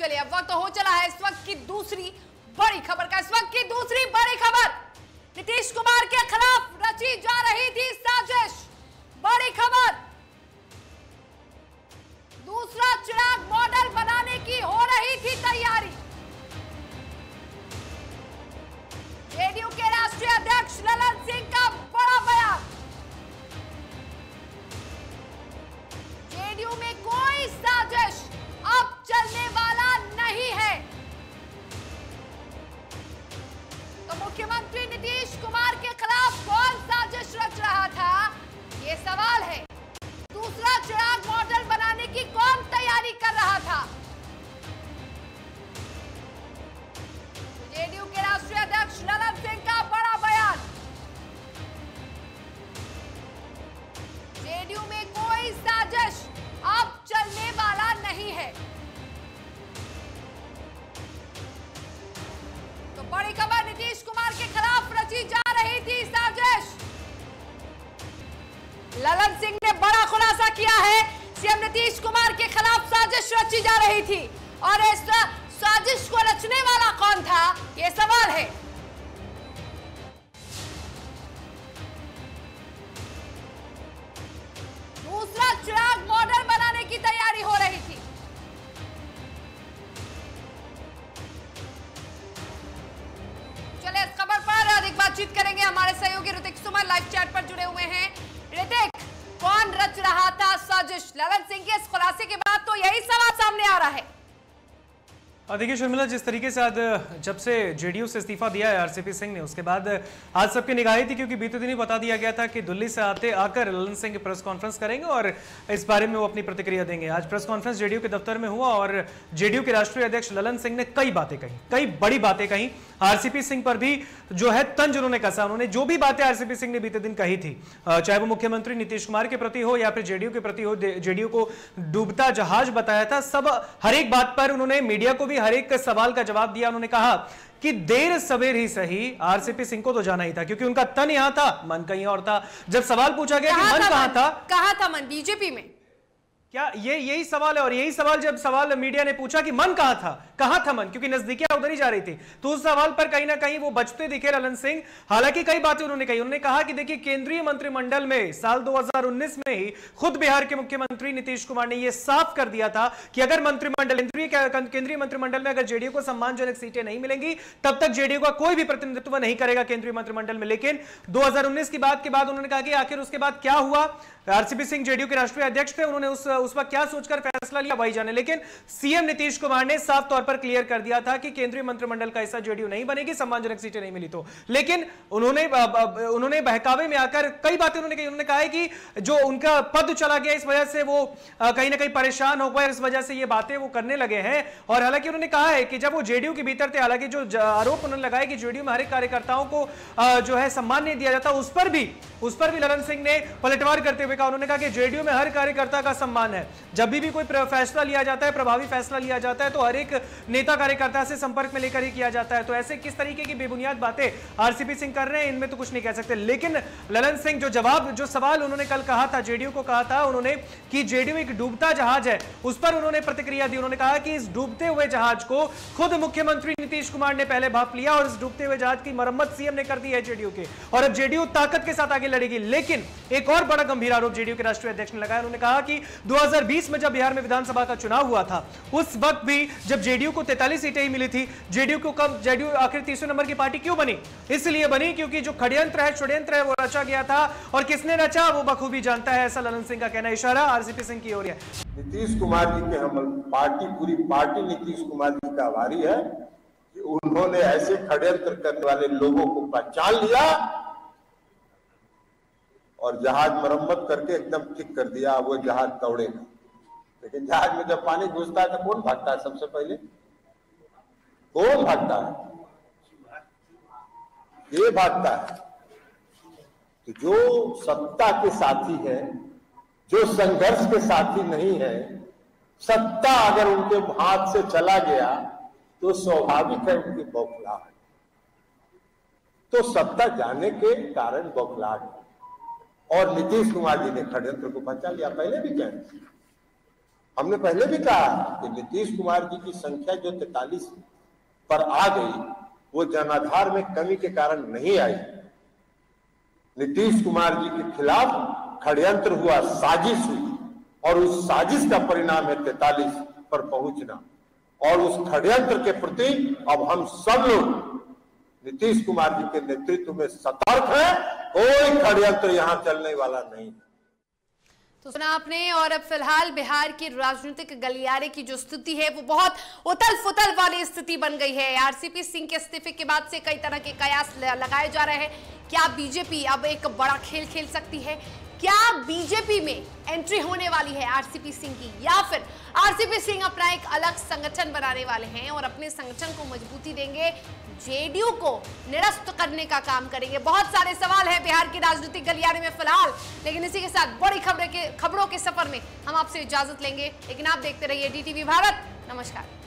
चलिए अब वक्त हो चला है इस वक्त की दूसरी बड़ी खबर का। इस वक्त की दूसरी बड़ी खबर, नीतीश कुमार के खिलाफ रची जा रही थी साजिश। बड़ी खबर, दूसरा चिराग मॉडल बनाने की हो रही थी तैयारी। जेडीयू के राष्ट्रीय अध्यक्ष ललन सिंह का बड़ा बयान, जेडीयू में कोई साजिश अब चलने वाला नहीं है। तो मुख्यमंत्री नीतीश कुमार के खिलाफ कौन साजिश रच रहा था, ये सवाल है। दूसरा चिराग मॉडल बनाने की कौन तैयारी कर रहा था? जेडीयू के राष्ट्रीय अध्यक्ष ललन सिंह का बड़ा बयान, जेडीयू में कोई साजिश अब चलने वाला नहीं है। तो बड़ी खबर, नीतीश कुमार के खिलाफ रची जा रही थी साजिश। ललन सिंह ने बड़ा खुलासा किया है, सीएम नीतीश कुमार के खिलाफ साजिश रची जा रही थी और इस साजिश को रचने वाला कौन था, यह सवाल है। दूसरा चिराग मॉडल बनाने की तैयारी हो रही थी। चलिए इस खबर पर अधिक बातचीत करेंगे, हमारे सहयोगी ऋतिक सुमन लाइव चैट पर जुड़े हुए हैं। ऋतिक, कौन रच रहा था साजिश? ललन सिंह के इस खुलासे के बाद तो यही सवाल सामने आ रहा है। देखिए शर्मिला, जिस तरीके से आज जब से जेडीयू से इस्तीफा दिया है आरसीपी सिंह ने, उसके बाद आज सबकी निगाहें थी, क्योंकि बीते दिन ही बता दिया गया था कि दिल्ली से आकर ललन सिंह प्रेस कॉन्फ्रेंस करेंगे और इस बारे में वो अपनी प्रतिक्रिया देंगे। आज प्रेस कॉन्फ्रेंस जेडीयू के दफ्तर में हुआ और जेडीयू के राष्ट्रीय अध्यक्ष ललन सिंह ने कई बातें कही, कई बड़ी बातें कही। आरसीपी सिंह पर भी जो है तंज उन्होंने कसा। उन्होंने जो भी बातें आरसीपी सिंह ने बीते दिन कही थी, चाहे वो मुख्यमंत्री नीतीश कुमार के प्रति हो या फिर जेडीयू के प्रति हो, जेडीयू को डूबता जहाज बताया था, सब हर एक बात पर उन्होंने मीडिया को भी हर एक सवाल का जवाब दिया। उन्होंने कहा कि देर सवेर ही सही आरसीपी सिंह को तो जाना ही था, क्योंकि उनका तन यहां था, मन कहीं और था। जब सवाल पूछा गया कि मन कहां था, मन बीजेपी में, क्या यही सवाल है। और यही सवाल जब मीडिया ने पूछा कि मन कहां था मन, क्योंकि नजदीकियां उधर ही जा रही थी, तो उस सवाल पर कहीं ना कहीं वो बचते दिखे ललन सिंह। हालांकि कई बातें उन्होंने कही। उन्होंने कहा कि देखिए, केंद्रीय मंत्रिमंडल में साल 2019 में ही खुद बिहार के मुख्यमंत्री नीतीश कुमार ने यह साफ कर दिया था कि अगर केंद्रीय मंत्रिमंडल में अगर जेडीयू को सम्मानजनक सीटें नहीं मिलेंगी, तब तक जेडीयू का कोई भी प्रतिनिधित्व नहीं करेगा केंद्रीय मंत्रिमंडल में। लेकिन 2019 की बात के बाद उन्होंने कहा कि आखिर उसके बाद क्या हुआ। आरसीपी सिंह जेडीयू के राष्ट्रीय अध्यक्ष थे, उन्होंने उस वक्त क्या सोचकर फैसला लिया वही जाने। लेकिन सीएम नीतीश कुमार ने साफ तौर पर क्लियर कर दिया था कि केंद्रीय मंत्रिमंडल का हिस्सा जेडीयू नहीं बनेगी, सम्मानजनक सीटें नहीं मिली तो। लेकिन उन्होंने बहकावे में आकर कई बातें उन्होंने कही। उन्होंने कहा है कि जो उनका पद चला गया, इस वजह से वो कहीं ना कहीं परेशान हो गए, इस वजह से ये बातें वो करने लगे हैं। और हालांकि उन्होंने कहा है कि जब वो जेडीयू के भीतर थे, हालांकि जो आरोप उन्होंने लगाया कि जेडीयू में हर एक कार्यकर्ताओं को जो है सम्मान नहीं दिया जाता, उस पर भी ललन सिंह ने पलटवार करते हुए कहा। उन्होंने कहा कि जेडीयू में हर कार्यकर्ता का सम्मान है, जब भी कोई फैसला लिया जाता है, प्रभावी फैसला लिया जाता है, तो हर एक नेता कार्यकर्ता से संपर्क में लेकर ही किया जाता है। तो ऐसे किस तरीके की बेबुनियाद बातें आरसीपी सिंह कर रहे हैं, इनमें तो कुछ नहीं कह सकते। लेकिन ललन सिंह जो सवाल उन्होंने कल कहा था, जेडीयू को कहा था उन्होंने कि जेडीयू एक डूबता जहाज है, उस पर उन्होंने प्रतिक्रिया दी। उन्होंने कहा कि इस डूबते हुए जहाज को खुद मुख्यमंत्री नीतीश कुमार ने पहले भाप लिया और इस डूबते हुए जहाज की मरम्मत सीएम ने कर दी है जेडीयू के, और अब जेडीयू ताकत के साथ आगे लड़ेगी। लेकिन एक और बड़ा गंभीर आरोप जेडीयू के राष्ट्रीय अध्यक्ष ने लगाया। उन्होंने कहा कि 2020 में जब बिहार में विधानसभा का चुनाव हुआ था, उस वक्त भी जब जेडीयू को 43 सीटें ही मिली थी, जेडीयू आखिर तीसरे नंबर की पार्टी क्यों बनी? इसलिए बनी क्योंकि जो षड्यंत्र है वो रचा गया था, और किसने रचा वो बखूबी जानता है, ऐसा ललन सिंह का कहना। इशारा आरसीपी सिंह की ओर है। नीतीश कुमार जी के हम पूरी पार्टी नीतीश कुमार जी का आभारी है कि उन्होंने ऐसे षड्यंत्र करने वाले लोगों को पहचान लिया और जहाज मरम्मत करके एकदम ठीक कर दिया। वो जहाज दौड़ेगा, लेकिन जहाज में जब पानी घुसता है तो कौन भागता है? सबसे पहले कौन भागता है? ये भागता है। तो जो सत्ता के साथी है, जो संघर्ष के साथी नहीं है, सत्ता अगर उनके हाथ से चला गया तो स्वाभाविक है उनकी बौखलाहट। तो सत्ता जाने के कारण बौखलाहट, और नीतीश कुमार जी ने षड्यंत्र को पहचान लिया। पहले भी कह हमने पहले भी कहा कि नीतीश कुमार जी की संख्या जो 43 पर आ गई वो जनाधार में कमी के कारण नहीं आई। नीतीश कुमार जी के खिलाफ षड्यंत्र हुआ, साजिश हुई और उस साजिश का परिणाम है 43 पर पहुंचना। और उस षड्यंत्र के प्रति अब हम सब लोग नीतीश कुमार जी के नेतृत्व में सतर्क है, कोई षड्यंत्र यहां चलने वाला नहीं है। तो सुना आपने। और अब फिलहाल बिहार की राजनीतिक गलियारे की जो स्थिति है वो बहुत उथल फुथल वाली स्थिति बन गई है। आरसीपी सिंह के इस्तीफे के बाद से कई तरह के कयास लगाए जा रहे हैं। क्या बीजेपी अब एक बड़ा खेल खेल सकती है? क्या बीजेपी में एंट्री होने वाली है आरसीपी सिंह की, या फिर आरसीपी सिंह अपना एक अलग संगठन बनाने वाले हैं और अपने संगठन को मजबूती देंगे, जेडीयू को निरस्त करने का काम करेंगे? बहुत सारे सवाल हैं बिहार की राजनीतिक गलियारे में फिलहाल, लेकिन इसी के साथ बड़ी खबरों के सफर में हम आपसे इजाजत लेंगे। लेकिन आप देखते रहिए DTV भारत। नमस्कार।